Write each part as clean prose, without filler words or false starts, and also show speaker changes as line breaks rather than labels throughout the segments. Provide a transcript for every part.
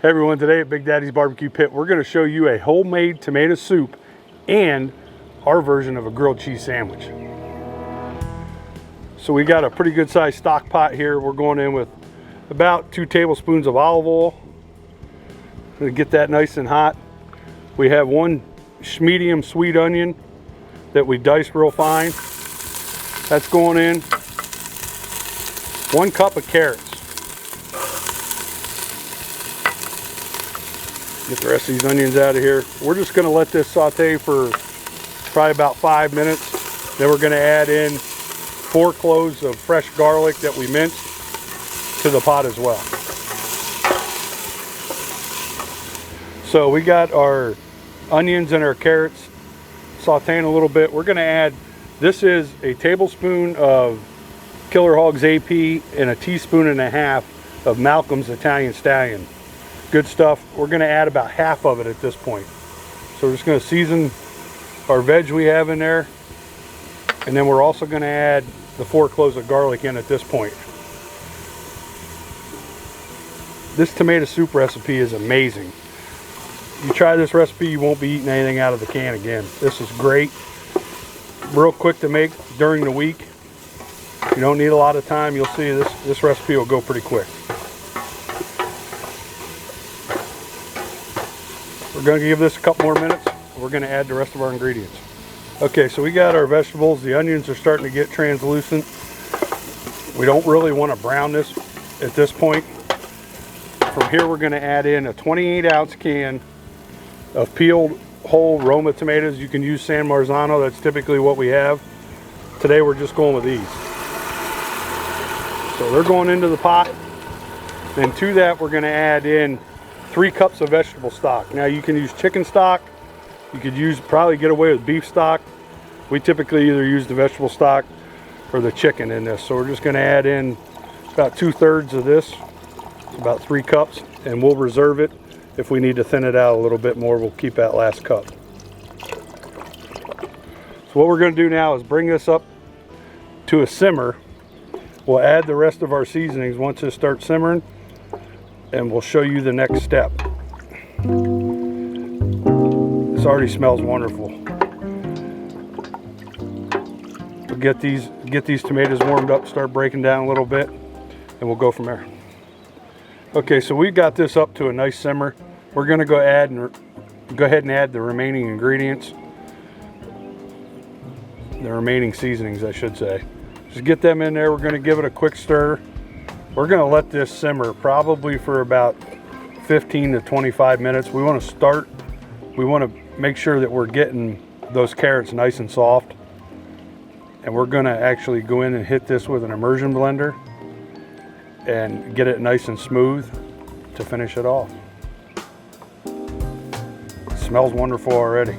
Hey everyone, today at Big Daddy's Barbecue Pit, we're going to show you a homemade tomato soup and our version of a grilled cheese sandwich. So we got a pretty good sized stock pot here. We're going in with about 2 tablespoons of olive oil to get that nice and hot. We have 1 medium sweet onion that we diced real fine. That's going in. 1 cup of carrots. Get the rest of these onions out of here. We're just going to let this saute for probably about 5 minutes. Then we're going to add in 4 cloves of fresh garlic that we minced to the pot as well. So we got our onions and our carrots sauteing a little bit. We're going to add, this is a tablespoon of Killer Hogs AP and a teaspoon and a half of Malcom's Italian Stallion. Good stuff. We're going to add about half of it at this point. So we're just going to season our veg we have in there, and then we're also going to add the 4 cloves of garlic in at this point. This tomato soup recipe is amazing. You try this recipe, you won't be eating anything out of the can again. This is great. Real quick to make during the week. You don't need a lot of time. You'll see this recipe will go pretty quick. We're going to give this a couple more minutes. We're going to add the rest of our ingredients. Okay, so we got our vegetables. The onions are starting to get translucent. We don't really want to brown this at this point. From here, we're going to add in a 28-ounce can of peeled whole Roma tomatoes. You can use San Marzano. That's typically what we have. Today, we're just going with these. So they're going into the pot. Then to that, we're going to add in 3 cups of vegetable stock. Now you can use chicken stock. You could probably get away with beef stock. We typically either use the vegetable stock or the chicken in this. So we're just going to add in about 2/3 of this, about 3 cups, and we'll reserve it. If we need to thin it out a little bit more, we'll keep that last cup. So what we're going to do now is bring this up to a simmer. We'll add the rest of our seasonings once it starts simmering, and we'll show you the next step. This already smells wonderful. We'll get these tomatoes warmed up, start breaking down a little bit, and we'll go from there. Okay, so we've got this up to a nice simmer. We're going to go ahead and add the remaining ingredients, the remaining seasonings, I should say. Just get them in there. We're going to give it a quick stir. We're going to let this simmer probably for about 15 to 25 minutes. We want to make sure that we're getting those carrots nice and soft. And we're going to actually go in and hit this with an immersion blender and get it nice and smooth to finish it off. It smells wonderful already.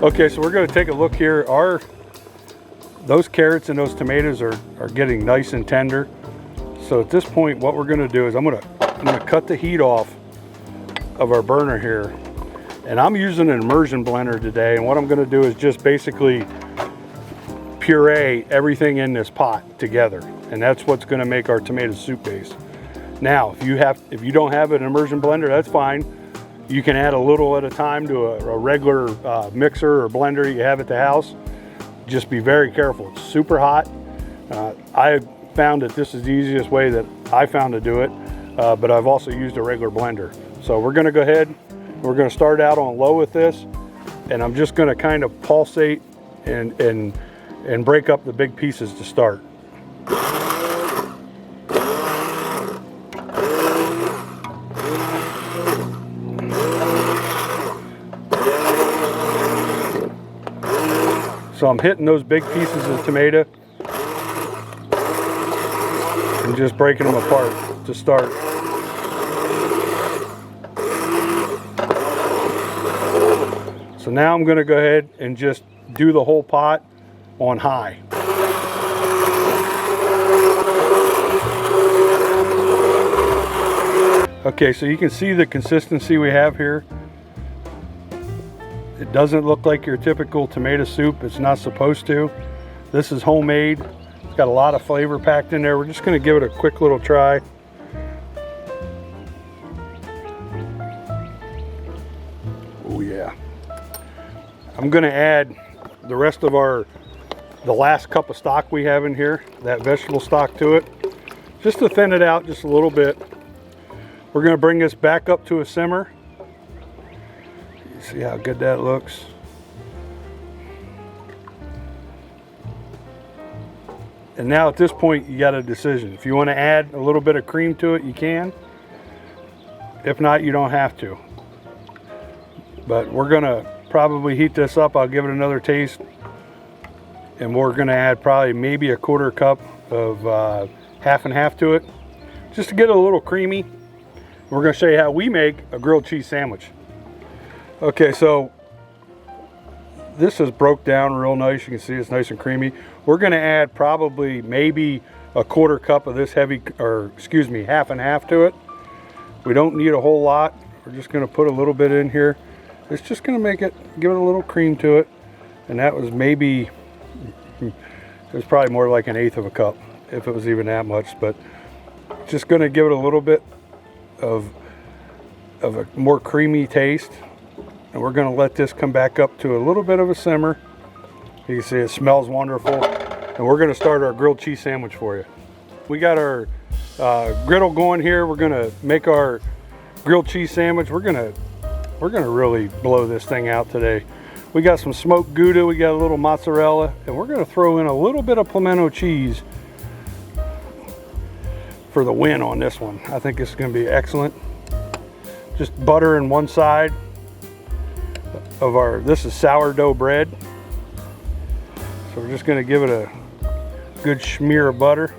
Okay, so we're going to take a look here. Those carrots and those tomatoes are getting nice and tender. So at this point, what we're going to do is I'm going to cut the heat off of our burner here. And I'm using an immersion blender today. And what I'm going to do is just basically puree everything in this pot together. And that's what's going to make our tomato soup base. Now, if you don't have an immersion blender, that's fine. You can add a little at a time to a regular mixer or blender you have at the house. Just be very careful. It's super hot. I found that this is the easiest way that I found to do it, but I've also used a regular blender. So we're going to go ahead. We're going to start out on low with this, and I'm just going to kind of pulsate and break up the big pieces to start. So I'm hitting those big pieces of tomato and just breaking them apart to start. So now I'm going to go ahead and just do the whole pot on high. Okay, so you can see the consistency we have here. It doesn't look like your typical tomato soup. It's not supposed to. This is homemade. It's got a lot of flavor packed in there. We're just going to give it a quick little try. Oh yeah. I'm going to add the rest of the last cup of stock we have in here, that vegetable stock, to it, just to thin it out just a little bit. We're going to bring this back up to a simmer. You see how good that looks. And now at this point, you got a decision. If you want to add a little bit of cream to it, you can. If not, you don't have to. But we're going to probably heat this up. I'll give it another taste. And we're going to add probably maybe a 1/4 cup of half and half to it, just to get it a little creamy. We're going to show you how we make a grilled cheese sandwich. Okay, so this is broke down real nice. You can see it's nice and creamy. We're going to add probably maybe a 1/4 cup of this half and half to it. We don't need a whole lot. We're just going to put a little bit in here. It's just going to give it a little cream to it. And that was maybe, it was probably more like 1/8 of a cup, if it was even that much. But just going to give it a little bit of a more creamy taste. And we're going to let this come back up to a little bit of a simmer. You can see it smells wonderful. And we're going to start our grilled cheese sandwich for you. We got our griddle going here. We're going to make our grilled cheese sandwich. We're going to really blow this thing out today. We got some smoked Gouda, we got a little mozzarella, and we're going to throw in a little bit of pimento cheese for the win on this one. I think this is going to be excellent. Just butter in one side of this is sourdough bread. So we're just going to give it a good smear of butter.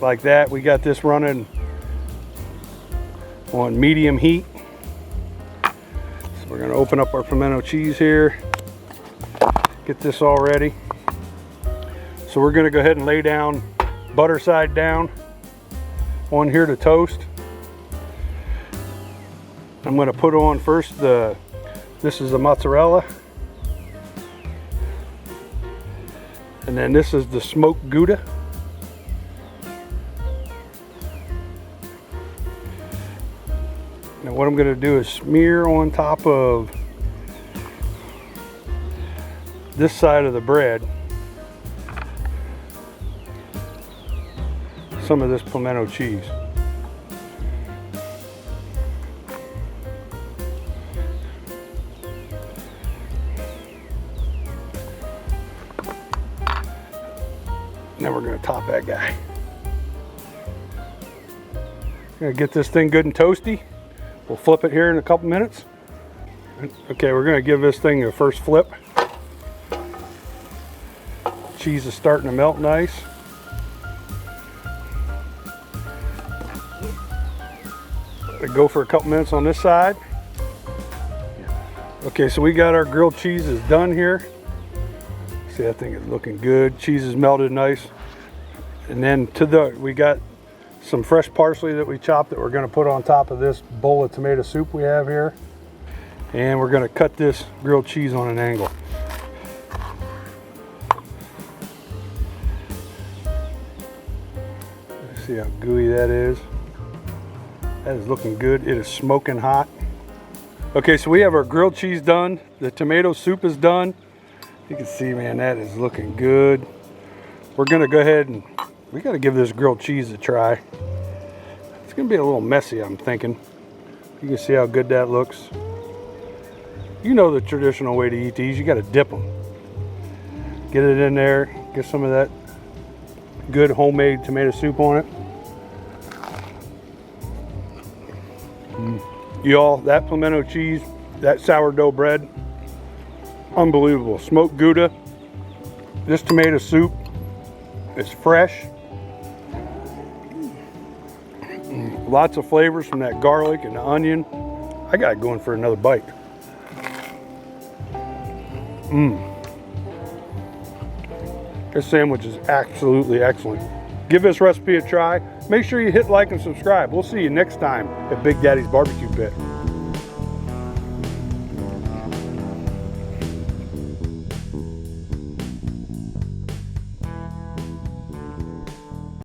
Like that. We got this running on medium heat. So we're going to open up our pimento cheese here. Get this all ready. So we're going to go ahead and lay down butter side down on here to toast. I'm going to put on first this is the mozzarella, and then this is the smoked Gouda. Now what I'm going to do is smear on top of this side of the bread some of this pimento cheese. Now we're going to top that guy. Gonna get this thing good and toasty. We'll flip it here in a couple minutes. Okay, we're going to give this thing a first flip. Cheese is starting to melt nice. Let it go for a couple minutes on this side. Okay, so we got our grilled cheese is done here. See, that thing is looking good. Cheese is melted nice. And then we got some fresh parsley that we chopped that we're going to put on top of this bowl of tomato soup we have here. And we're going to cut this grilled cheese on an angle. See how gooey that is. That is looking good. It is smoking hot. Okay, so we have our grilled cheese done. The tomato soup is done. You can see, man, that is looking good. We're going to go ahead and we got to give this grilled cheese a try. It's going to be a little messy, I'm thinking. You can see how good that looks. You know the traditional way to eat these. You got to dip them. Get it in there. Get some of that good homemade tomato soup on it. Y'all, that pimento cheese, that sourdough bread, unbelievable. Smoked Gouda. This tomato soup is fresh. Lots of flavors from that garlic and the onion. I got it going for another bite. This sandwich is absolutely excellent. Give this recipe a try. Make sure you hit like and subscribe. We'll see you next time at Big Daddy's Barbecue Pit.